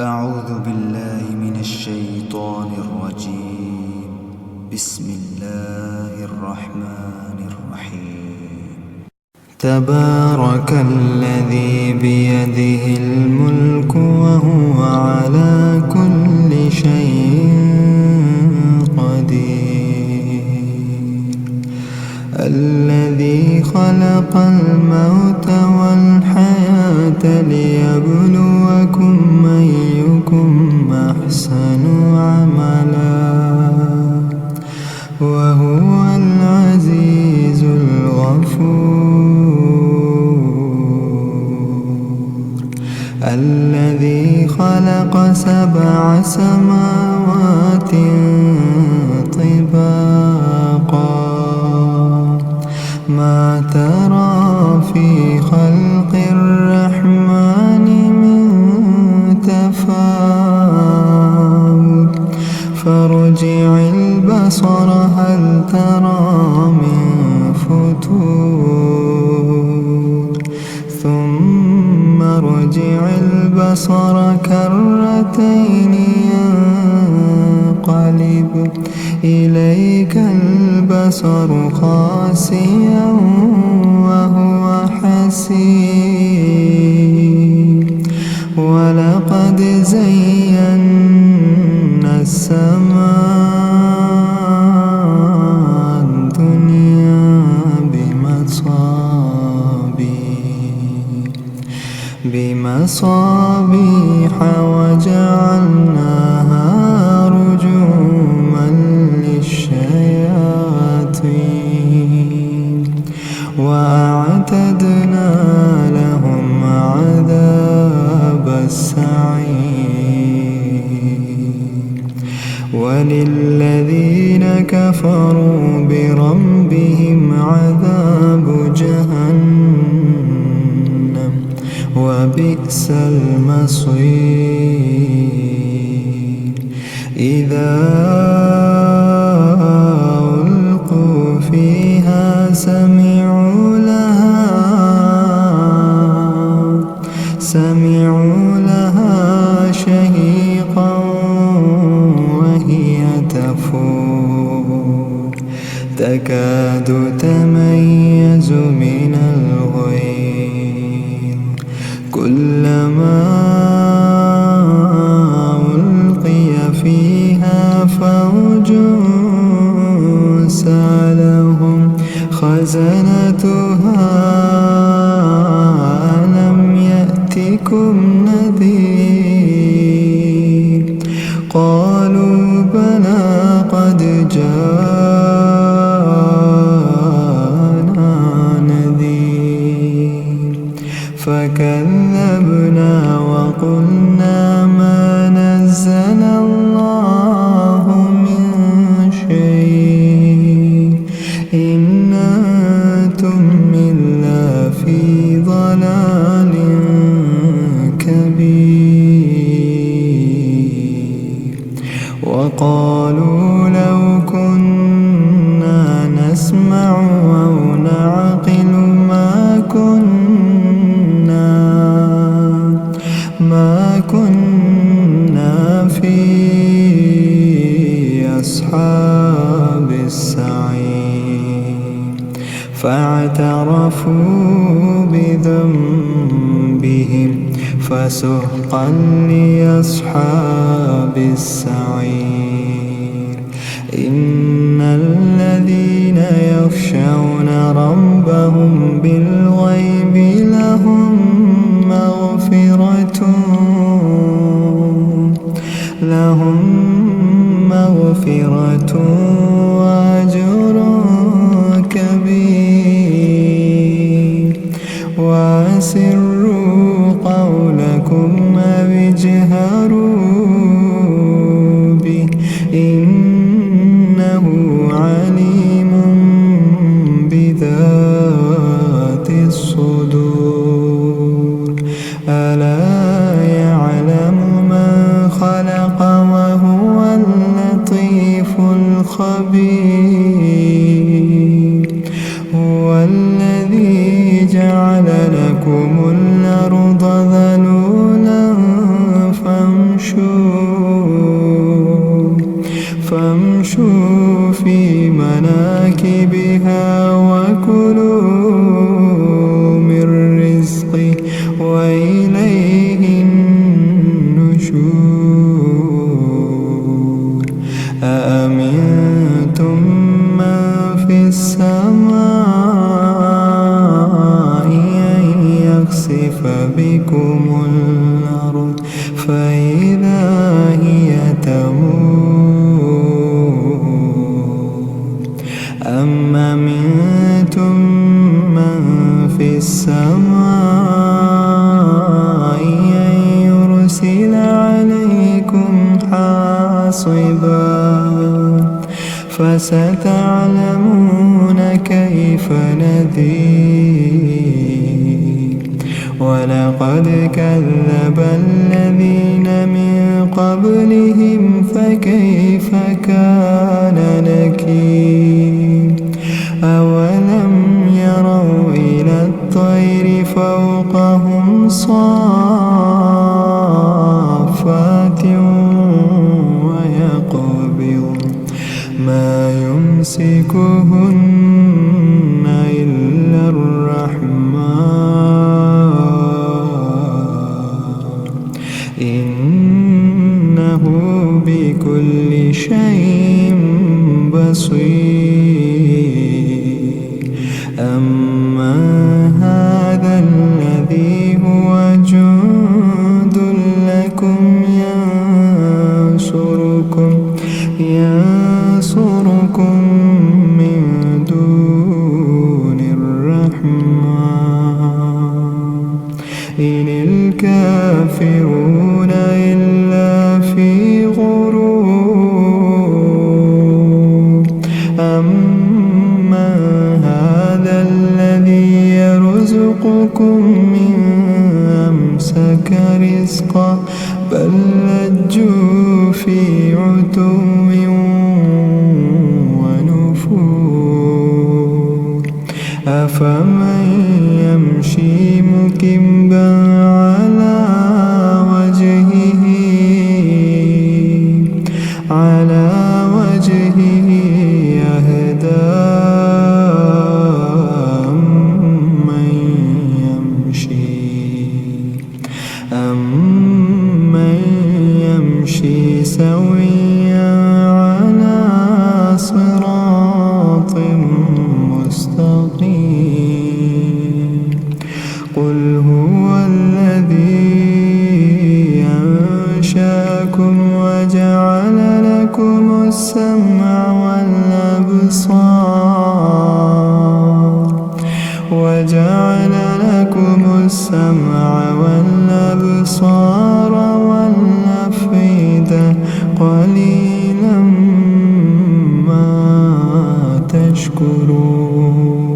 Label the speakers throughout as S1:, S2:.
S1: أعوذ بالله من الشيطان الرجيم. بسم الله الرحمن الرحيم. تبارك الذي بيده الملك وهو على كل شيء قدير. الذي خلق الموت والحياة ليبلوكم أيكم أحسن عملا وهو العزيز الغفور. الذي خلق 7 سماوات طباقا ما ترى في خلق الرحمن من تفاوت فارجع البصر هل ترى من فتور ثم ارجع البصر كرتين ينقلب إليك البصر خاسئا وهو حسير. ولقد زينا السماء الدنيا بمصابيح وجعلناها رجوما للشياطين وأعتدنا لهم عذاب السعير. وللذين كفروا بربهم عذاب جهنم وبئس المصير. إذا ألقوا فيها سمعوا لها شهيقا وهي تفور تكاد تميز من الغيظ كلما ألقي فيها فوج سألهم خزنتها ألم يأتكم نذير قالوا بلى قد جاءنا نذير فكذبنا وقلنا ما نزل الله من شيء إن أنتم إلا في ضلال كبير. وقالوا لو كنا نسمع أو نعقل ما كنا في أصحاب السعير. فاعترفوا بذنبهم فسحقا لأصحاب السعير. إن الذين يخشون ربهم بالغيب لهم مغفرة وأجر كبير. وأسروا قولكم أو اجهروا به إنه عليم بذات الصدور. ألا يعلم من خلق وهو اللطيف الخبير. هو الذي جعل لكم الأرض ذلولا فامشوا فإذا هي تمور أم أمنتم من في السماء أن يرسل عليكم حاصبا فستعلمون كيف نذير ولقد كذب الذين من قبلهم فكيف كان نكير أولم يروا إلى الطير فوقهم صافات ويقبض ما يمسكهن إلا الرحمن إنه بكل شيء بصير أما هذا الذي هو جند لكم ينصركم من دون الرحمن إن الكافرون إلا في غرور أما هذا الذي يرزقكم من أمسك رزقا بل لجوا في عتو ونفور أفمن يمشي مكبا على وجهه يهدى أمن يمشي سويا على صراط مستقيم قل هو الذي أنشأكم وجعل لكم السمع والأبصار والأفئدة قليلا ما تشكرون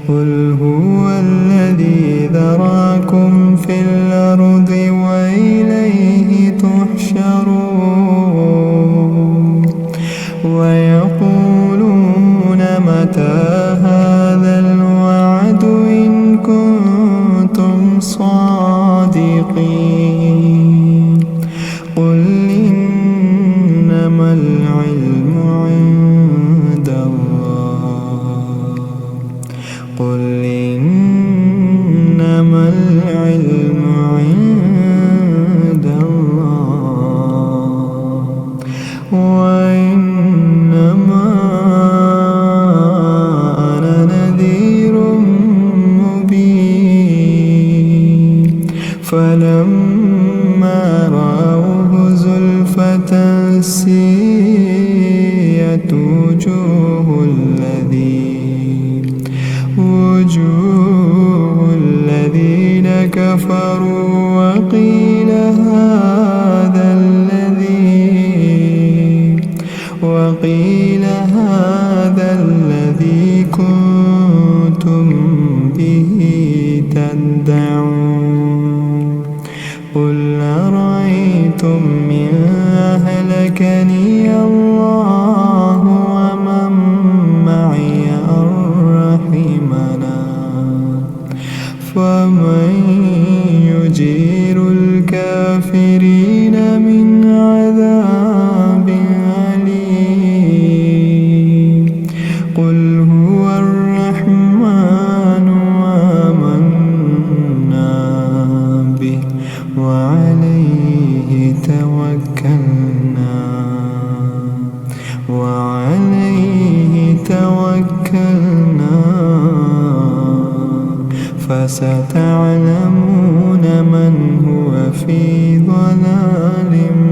S1: قل هو الذي ذراكم في الأرض وإليه تحشرون ويقولون متى هذا الوعد إن كنتم صادقين قل إنما العلم عند الله قل إنما العلم عند الله وإنما أنا نذير مبين فلما رأوه زلفة سيئت وجوه الذين كفروا وقيل هذا الذي كنتم به تدعون قل أرأيتم إن أهلكني الله ومن معي أو رحمنا فمن يجير الكافرين من عذاب أليم قل هو الرحمن آمنا به وعليه توكلنا فستعلمون من هو في ضلال ضلال